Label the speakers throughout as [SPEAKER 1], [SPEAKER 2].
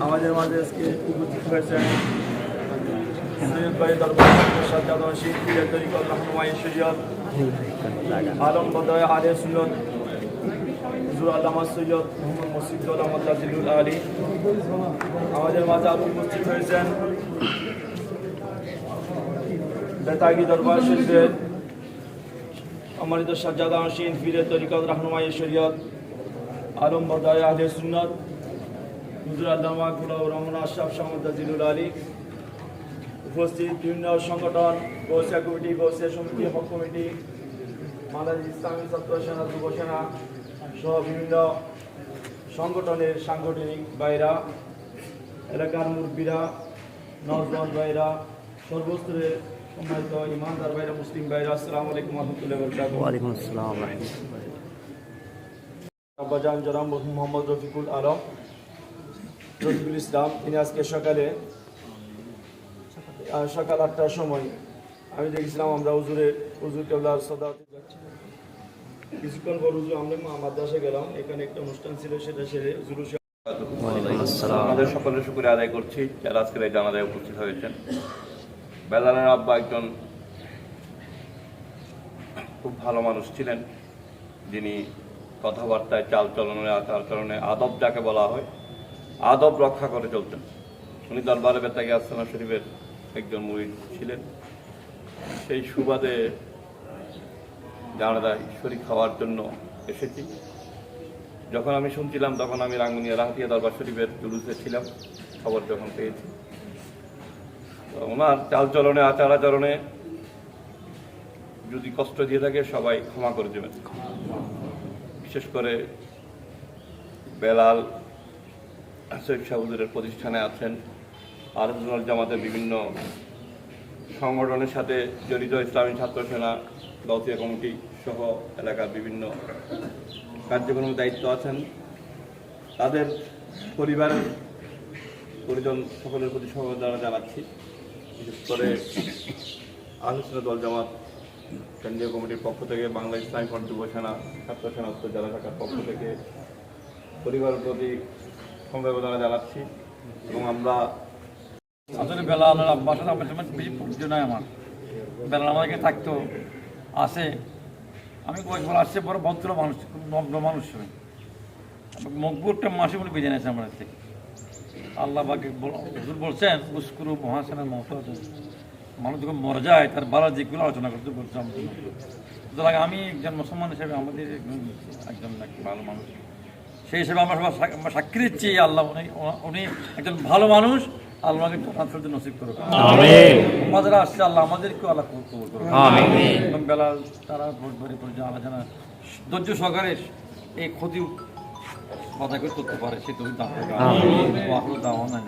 [SPEAKER 1] আমাদের মাঝে আজকে উপস্থিত হয়েছেন সৈয়দ ভাই দরবার সাজ্জাদ রশিদ পীরের তরিকত রাহনুমায়ে শরিয়ত আলম বদয় আলে সুন্নাত হুজুর আল্লামা সৈয়দ মুহাম্মদ মুসিদুল আহমদ তাজিলুল আলী। আমাদের মাঝে আরও উপস্থিত হয়েছেন বেতাগী দরবার শরীফের সম্মানিত সাজ্জাদ রশিদ পীরের তরিকত রাহনুমায়ে শরিয়ত আলম বদয় আলে সুন্নাত হুজুর আল্লামা গুলাউর রহমান আশরাফ শাহ তাজিলুল আলী। উপস্থিত বিভিন্ন সংগঠন, গৌসিয়া কমিটি, গৌসিয়া সমিতি, হক কমিটি, বাংলাদেশ ইসলামী ছাত্র সেনা, যুব সেনা সহ বিভিন্ন সংগঠনের সাংগঠনিক বাইরা, এলাকার মুরব্বীরা, নওজওয়ান বাইরা, সর্বস্তরের সম্মানিত ইমানদার বাইরা, মুসলিম বাইরা, আসসালামু আলাইকুম ওয়া রাহমাতুল্লাহি ওয়া বারাকাতুহু। ওয়া আলাইকুম আসসালাম ওয়া রাহমাতুল্লাহি। আব্বাজান জনাব মোহাম্মদ রফিকুল আলম, রফিকুল ইসলাম, তিনি আজকে সকাল 8টার সময় আমি দেখেছিলাম আমরা হুজুর কেবলার সদাতে যাচ্ছি। কিছুক্ষণ পর হুজুর আমরা মাদ্রাসা গেলাম, এখানে একটা অনুষ্ঠান ছিল, সেটা সেরে
[SPEAKER 2] আমাদের সকলের শুকরিয়া আদায় করছি যারা আজকের এই জানাজায় উপস্থিত হয়েছেন। বেলালের আব্বা একজন খুব ভালো মানুষ ছিলেন, যিনি কথাবার্তায়, চালচলনে, আচার-আচরণে আদব যাকে বলা হয়, আদব রক্ষা করে চলতেন। উনি দরবারে বেতাগী আস্তানা শরীফের একজন মুরিদ ছিলেন। সেই সুবাদে জানাজায় শরীক হওয়ার জন্য এসেছি। যখন আমি শুনছিলাম তখন আমি রাঙ্গুনিয়া রাহাতিয়া দরবার শরীফের জুলুসে ছিলাম, খবর যখন পেয়েছি। ওনার চালচলনে, আচার-আচরণে যদি কষ্ট দিয়ে থাকে সবাই ক্ষমা করে দেবেন। বিশেষ করে বেলাল সৈয়দ শাহ হুজুরের প্রতিষ্ঠানে আছেন, আহলুস জামাতের বিভিন্ন সংগঠনের সাথে জড়িত, ইসলামী ছাত্র সেনা, গৌসিয়া কমিটি সহ এলাকার বিভিন্ন কার্যক্রমের দায়িত্ব আছেন। তাদের পরিবারের পরিজন সকলের প্রতি সমবেদনা জানাচ্ছি। বিশেষ করে আহলুস জামাত কেন্দ্রীয় কমিটির পক্ষ থেকে, বাংলা ইসলামী ফ্রন্ট, যুব সেনা, ছাত্র সেনা, উত্তর জেলা শাখার পক্ষ থেকে পরিবারের প্রতি সমবেদনা জানাচ্ছি। এবং আমরা
[SPEAKER 3] আসলে বেলালের আব্বার সাথে আমার সময় বেশি পরিচয় নয় আমার। বেলাল আমাকে থাকতো, আসে, আমি কয়েকবার আসছে, বড় ভদ্র মানুষ, নম্র মানুষ। মকবুরটা মাসে উনি বেজে নিয়েছে আমার থেকে। আল্লাহ বাকে হুজুর বলছেন উস্কুরু মহাসেনার মতো মানুষ যখন মরে যায় তার বালা যেগুলো আলোচনা করতে বলছে আমার জন্য। সুতরাং আমি একজন মুসলমান হিসেবে আমাদের একজন ভালো মানুষ, সেই হিসেবে আমরা সবাই সাক্ষী দিচ্ছি আল্লাহ উনি একজন ভালো মানুষ। আল্লাহ আমাকে নসিব করুক। আমাদের আসছে আল্লাহ আমাদেরকেও আল্লাহ কবুল করুক। এবং বেলাল তারা আলোচনা ধৈর্য সহকারে এই ক্ষতি কথা করে করতে পারে, সে তুমি দাম দাওয়া নাই।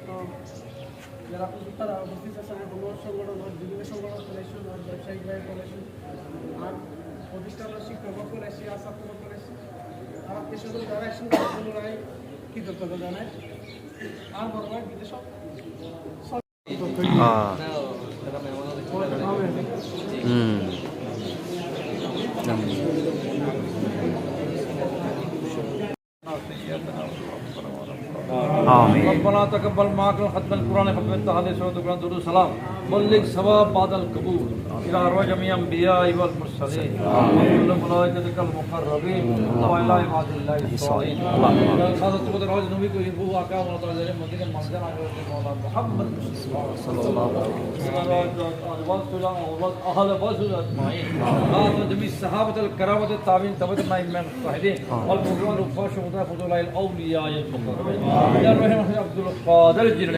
[SPEAKER 4] তো যারা তারা উপস্থিত আছে, কোনো সংগঠন, বিভিন্ন সংগঠন করেছেন, ব্যবসায়িক ভাই করেছেন, আর প্রতিষ্ঠানের শিক্ষক করেছি, আর ছাত্র করেছি, আর পেশাদার যারা এসেছেন পুনরায় কৃতজ্ঞতা জানায়। আর বড় ভাই বিদেশ
[SPEAKER 3] ربنا تقبل معك ختم القرآن ختم التحديث سورة القرآن درود السلام بلغ ثواب بعد القبول إلى أرواح جميع الأنبياء والمرسلين وكل ملائكتك المقربين وإلى عباد الله الصالحين خاصة قدر هذا النبي کو يبو أقام الله تعالى مدينة مصدر على محمد صلى الله عليه وسلم أهل بازل أجمعين هذا جميع الصحابة الكرامة التابعين تبعت مع الإمام المجتهدين والمغفور والفاش ومضاف إلى الأولياء المقربين يا رحمة عبد القادر الجيلاني